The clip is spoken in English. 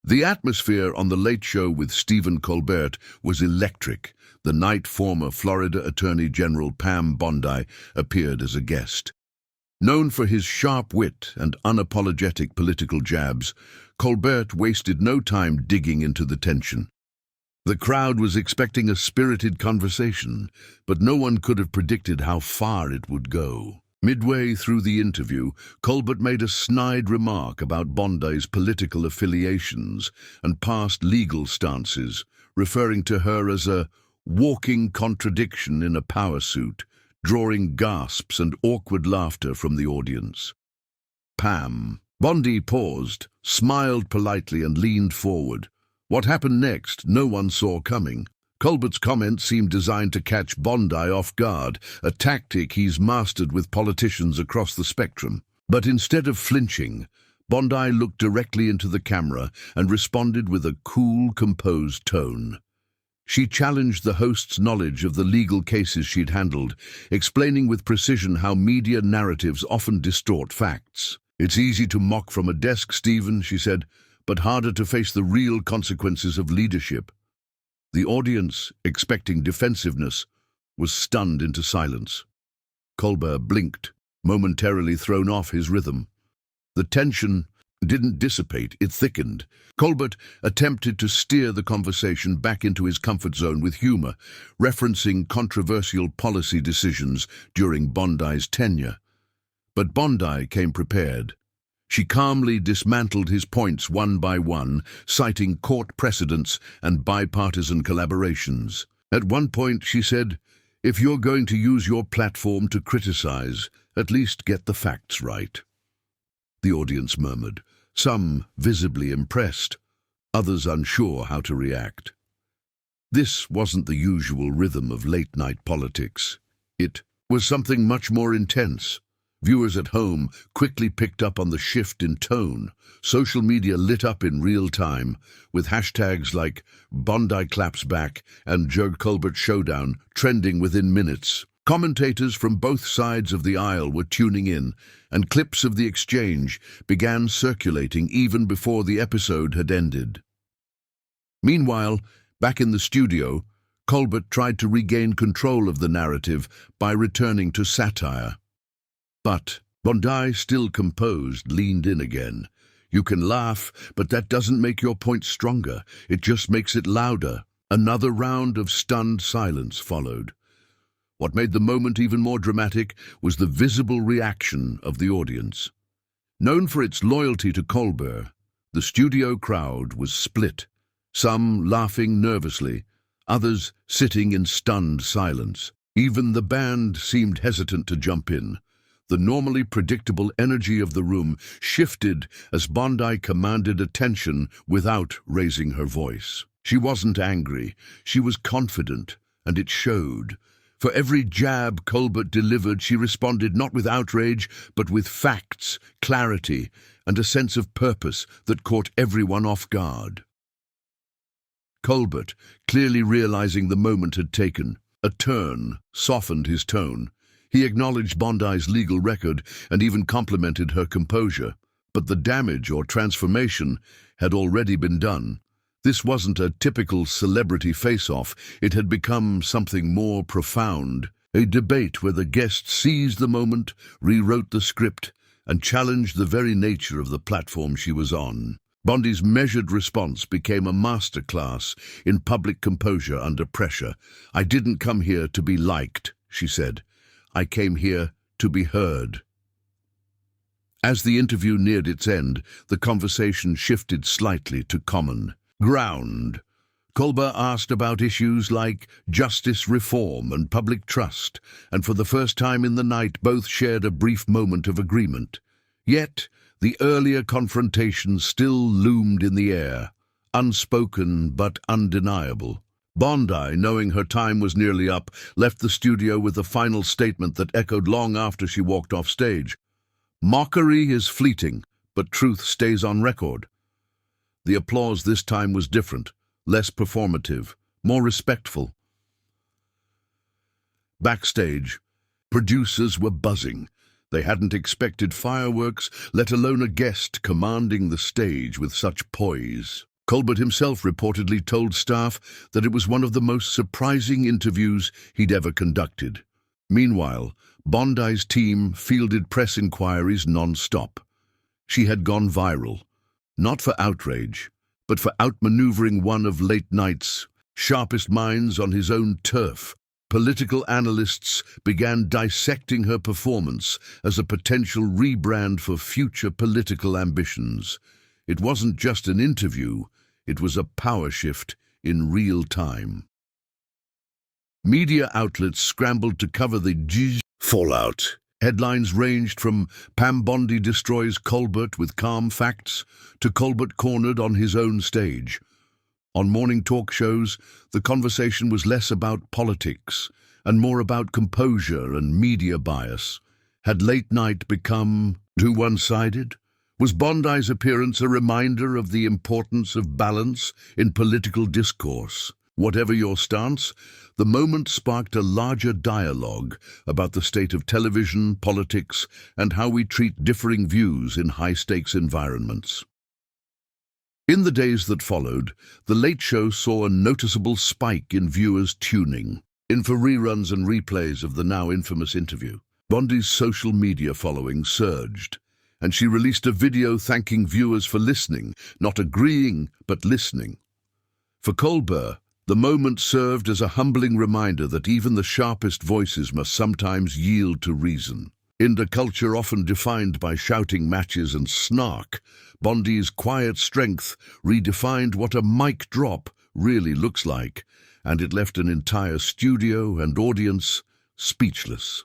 The atmosphere on The Late Show with Stephen Colbert was electric. The night former Florida Attorney General Pam Bondi appeared as a guest. Known for his sharp wit and unapologetic political jabs, Colbert wasted no time digging into the tension. The crowd was expecting a spirited conversation, but no one could have predicted how far it would go. Midway through the interview, Colbert made a snide remark about Bondi's political affiliations and past legal stances, referring to her as a walking contradiction in a power suit, drawing gasps and awkward laughter from the audience. Pam Bondi paused, smiled politely and leaned forward. What happened next, no one saw coming. Colbert's comments seemed designed to catch Bondi off guard, a tactic he's mastered with politicians across the spectrum. But instead of flinching, Bondi looked directly into the camera and responded with a cool, composed tone. She challenged the host's knowledge of the legal cases she'd handled, explaining with precision how media narratives often distort facts. "It's easy to mock from a desk, Stephen," she said, "but harder to face the real consequences of leadership." The audience, expecting defensiveness, was stunned into silence. Colbert blinked, momentarily thrown off his rhythm. The tension didn't dissipate, it thickened. Colbert attempted to steer the conversation back into his comfort zone with humor, referencing controversial policy decisions during Bondi's tenure. But Bondi came prepared. She calmly dismantled his points one by one, citing court precedents and bipartisan collaborations. At one point, she said, "If you're going to use your platform to criticize, at least get the facts right." The audience murmured, some visibly impressed, others unsure how to react. This wasn't the usual rhythm of late-night politics. It was something much more intense. Viewers at home quickly picked up on the shift in tone. Social media lit up in real time, with hashtags like Bondi claps back and Joe Colbert showdown trending within minutes. Commentators from both sides of the aisle were tuning in, and clips of the exchange began circulating even before the episode had ended. Meanwhile, back in the studio, Colbert tried to regain control of the narrative by returning to satire. But Bondi, still composed, leaned in again. "You can laugh, but that doesn't make your point stronger. It just makes it louder." Another round of stunned silence followed. What made the moment even more dramatic was the visible reaction of the audience. Known for its loyalty to Colbert, the studio crowd was split, some laughing nervously, others sitting in stunned silence. Even the band seemed hesitant to jump in. The normally predictable energy of the room shifted as Bondi commanded attention without raising her voice. She wasn't angry, she was confident, and it showed. For every jab Colbert delivered, she responded not with outrage, but with facts, clarity, and a sense of purpose that caught everyone off guard. Colbert, clearly realizing the moment had taken a turn, softened his tone. He acknowledged Bondi's legal record and even complimented her composure. But the damage or transformation had already been done. This wasn't a typical celebrity face-off. It had become something more profound. A debate where the guest seized the moment, rewrote the script, and challenged the very nature of the platform she was on. Bondi's measured response became a masterclass in public composure under pressure. "I didn't come here to be liked," she said. "I came here to be heard." As the interview neared its end, the conversation shifted slightly to common ground. Colbert asked about issues like justice reform and public trust, and for the first time in the night both shared a brief moment of agreement. Yet, the earlier confrontation still loomed in the air, unspoken but undeniable. Bondi, knowing her time was nearly up, left the studio with a final statement that echoed long after she walked off stage. "Mockery is fleeting, but truth stays on record." The applause this time was different, less performative, more respectful. Backstage, producers were buzzing. They hadn't expected fireworks, let alone a guest commanding the stage with such poise. Colbert himself reportedly told staff that it was one of the most surprising interviews he'd ever conducted. Meanwhile, Bondi's team fielded press inquiries non-stop. She had gone viral, not for outrage, but for outmaneuvering one of late night's sharpest minds on his own turf. Political analysts began dissecting her performance as a potential rebrand for future political ambitions. It wasn't just an interview, it was a power shift in real time. Media outlets scrambled to cover the fallout. Headlines ranged from Pam Bondi destroys Colbert with calm facts to Colbert cornered on his own stage. On morning talk shows, the conversation was less about politics and more about composure and media bias. Had late night become too one-sided? Was Bondi's appearance a reminder of the importance of balance in political discourse? Whatever your stance, the moment sparked a larger dialogue about the state of television, politics, and how we treat differing views in high-stakes environments. In the days that followed, The Late Show saw a noticeable spike in viewers tuning in for reruns and replays of the now infamous interview. Bondi's social media following surged, and she released a video thanking viewers for listening, not agreeing, but listening. For Colbert, the moment served as a humbling reminder that even the sharpest voices must sometimes yield to reason. In a culture often defined by shouting matches and snark, Bondi's quiet strength redefined what a mic drop really looks like, and it left an entire studio and audience speechless.